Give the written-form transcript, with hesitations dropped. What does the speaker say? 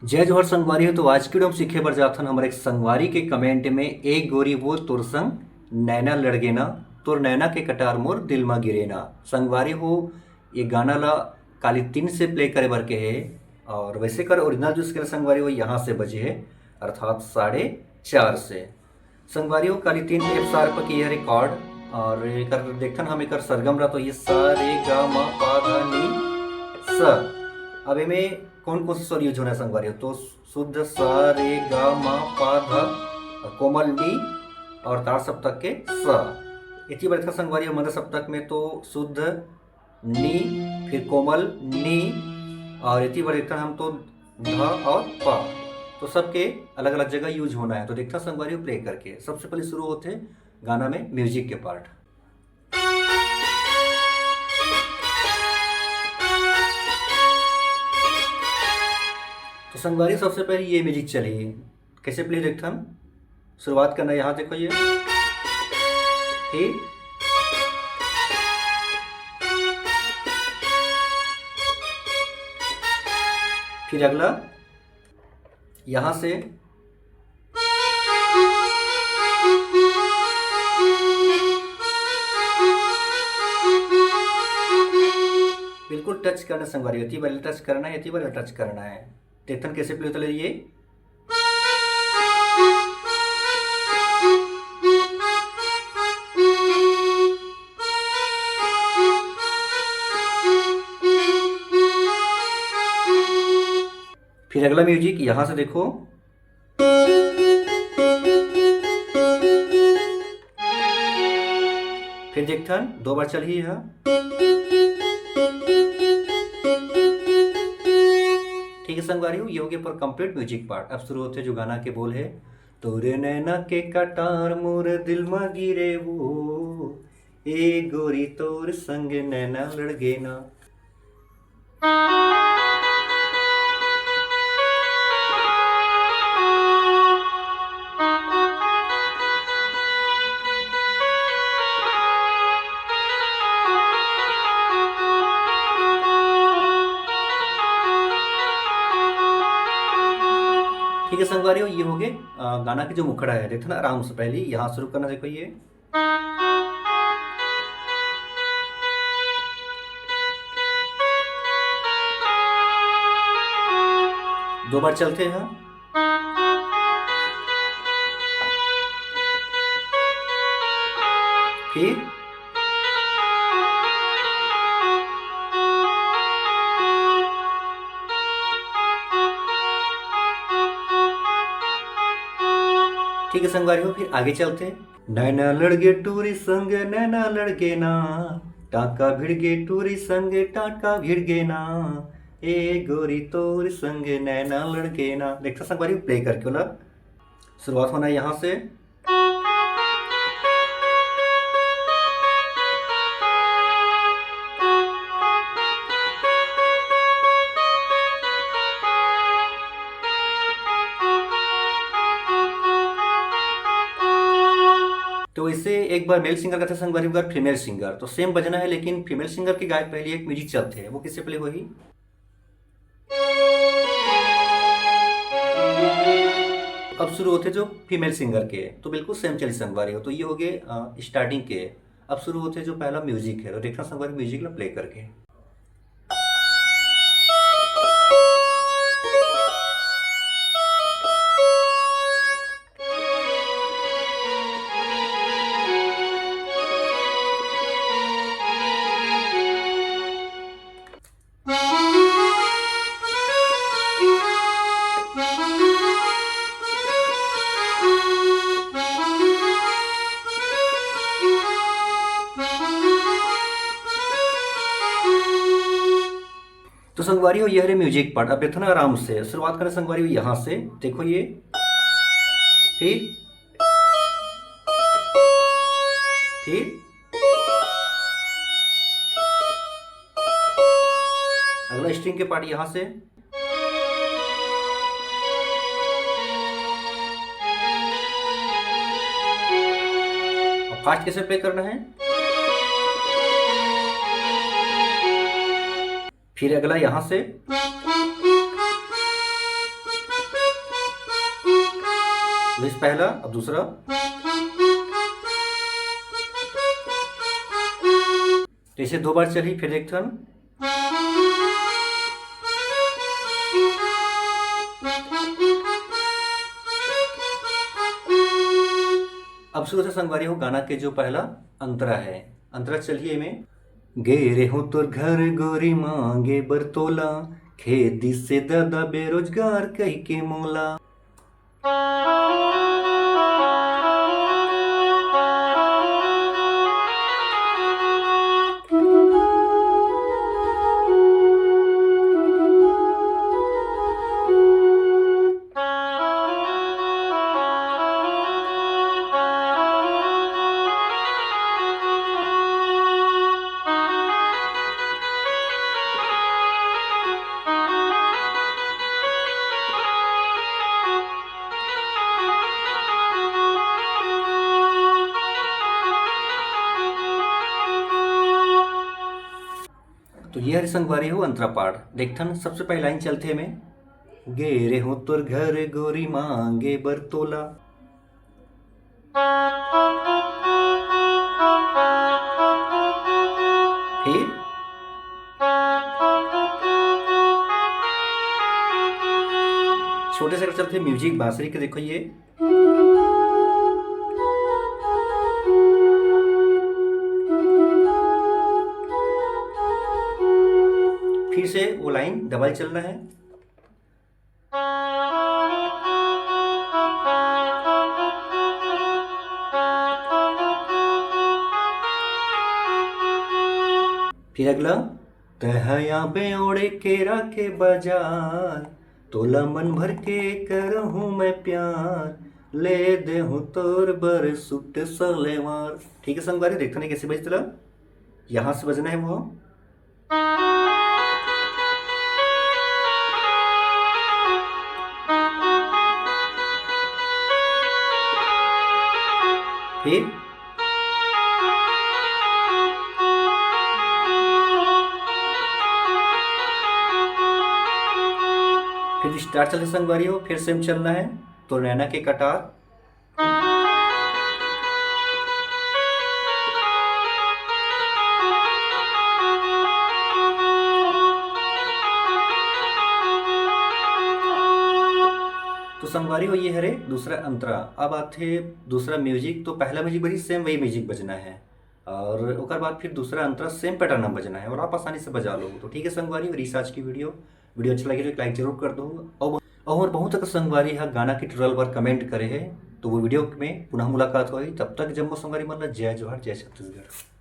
जय जोहर संगवारी हो। तो आज की वीडियो हम सीखे बर जाथन हमारे एक संगवारी के कमेंट में एक गोरी बोल तुर संग नैना लड़गेना तुर नैना के कटार मोर दिल मा गिरेना। संगवारी हो ये गाना ला काली 3 से प्ले करे बर के है और वैसे कर ओरिजिनल जो इसके संगवारी हो यहाँ से बजे है अर्थात 4:30 से। संगवारी हो काली 3 एफ शार्प की है रिकॉर्ड और एकर देखन हम एकर सरगम रहा तो ये सा रे गा मा पा धा नी सा। अब में कौन कौन से स्वर यूज होना है संगवारी हो तो शुद्ध सा रे गा मा पा धा कोमल नी और तार सप्तक के सा। इसी बार संगवारी हो मध्य सप्तक में तो शुद्ध नी फिर कोमल नी और इसी बार देखते हम तो ध और पा। तो सबके अलग अलग जगह यूज होना है। तो देखता संगवारी हो प्ले करके। सबसे पहले शुरू होते गाना में म्यूजिक के पार्ट। तो संगवारी सबसे पहले ये म्यूजिक चली कैसे प्ले देखते हम। शुरुआत करना यहाँ देखो ये ठीक, फिर अगला यहां से बिल्कुल टच करना संगवारी होती है। टच करना है टच करना है। देखते कैसे प्ले होता है ये फिर अगला म्यूजिक यहां से देखो फिर देखता 2 बार चल ही है। ठीक है संगवारी हो ये हो गया पर कंप्लीट म्यूजिक पार्ट। अब शुरू होते जो गाना के बोल है तोरे नैना के कटार मोर दिल मा गिरे वो ए गोरी तोर संग नैना लड़गे ना। ठीक है संगवारी हो ये हो गए गाना के जो मुखड़ा है देखो ना आराम से। पहले यहाँ शुरू करना देखो ये दो बार चलते हैं फिर ठीक है संगवारी हो फिर आगे चलते नैना लड़गे टूरी संग नैना लड़गे ना टाका भिड़गे टूरी संग टाका भिड़गे ना ए गोरी तोर संग नैना लड़गे ना। देखता संगवारी प्ले करके बोला शुरुआत होना है यहाँ से तो इसे एक बार मेल सिंगर का था संगवारी एक बार फीमेल सिंगर तो सेम बजना है लेकिन फीमेल सिंगर के गायक पहले एक म्यूजिक चलते हैं वो किससे प्ले होगी। अब शुरू होते जो फीमेल सिंगर के तो बिल्कुल सेम चली संगवारी हो। तो ये हो गए स्टार्टिंग के। अब शुरू होते जो पहला म्यूजिक है तो देखना संगवारी म्यूजिक ला प्ले करके। तो संगवारी हो ये है म्यूजिक पार्ट। अब देखो ना आराम से शुरुआत करना संगवारी हो यहाँ से देखो ये फिर अगला स्ट्रिंग के पार्ट यहाँ से और फास्ट कैसे प्ले करना है फिर अगला यहां से लिस्ट पहला, अब दूसरा। तो इसे 2 बार चली, फिर देखथन। अब शुरू से संगवारी हो गाना के जो पहला अंतरा है, अंतरा चलिए में। गेरे हो तोर घर गोरी मांगे बरतोला, खेती से दादा बेरोजगार कही के मोला। तो ये हरी संगवारी हो अंतरा पाठ। देखथन सबसे पहली लाइन चलते में, गेरे हो तोर घर गोरी मांगे बरतोला। फिर छोटे से चलते म्यूजिक बांसुरी के, देखो ये। फिर से वो लाइन डबल चलना है। फिर अगला, तहया बेओड़े केरा के बाजार, तोला मन भर के करहूं मैं प्यार, ले दे हूं तोर बर सूट सलेवार। ठीक है संगवारी, देखते नहीं कैसे बज चला। यहां से बजना है वो। फिर स्टार्ट चलते संगवारी हो, फिर सेम चलना है। तो नैना के कटार, तो संगवारी हो ये हरे दूसरा अंतरा। अब आते दूसरा म्यूजिक। तो पहला म्यूजिक बजी सेम वही म्यूजिक बजना है, और ओकर बाद फिर दूसरा अंतरा सेम पैटर्न में बजना है, और आप आसानी से बजा लो। तो ठीक है संगवारी, रिसर्च की वीडियो अच्छा लगे तो एक लाइक जरूर कर दो। और बहुत तक संगवारी है गाना के ट्यूटोरियल पर कमेंट करे है, तो वो वीडियो में पुनः मुलाकात हुई। तब तक जम्मू संगवारी मतलब जय जोहार, जय छत्तीसगढ़।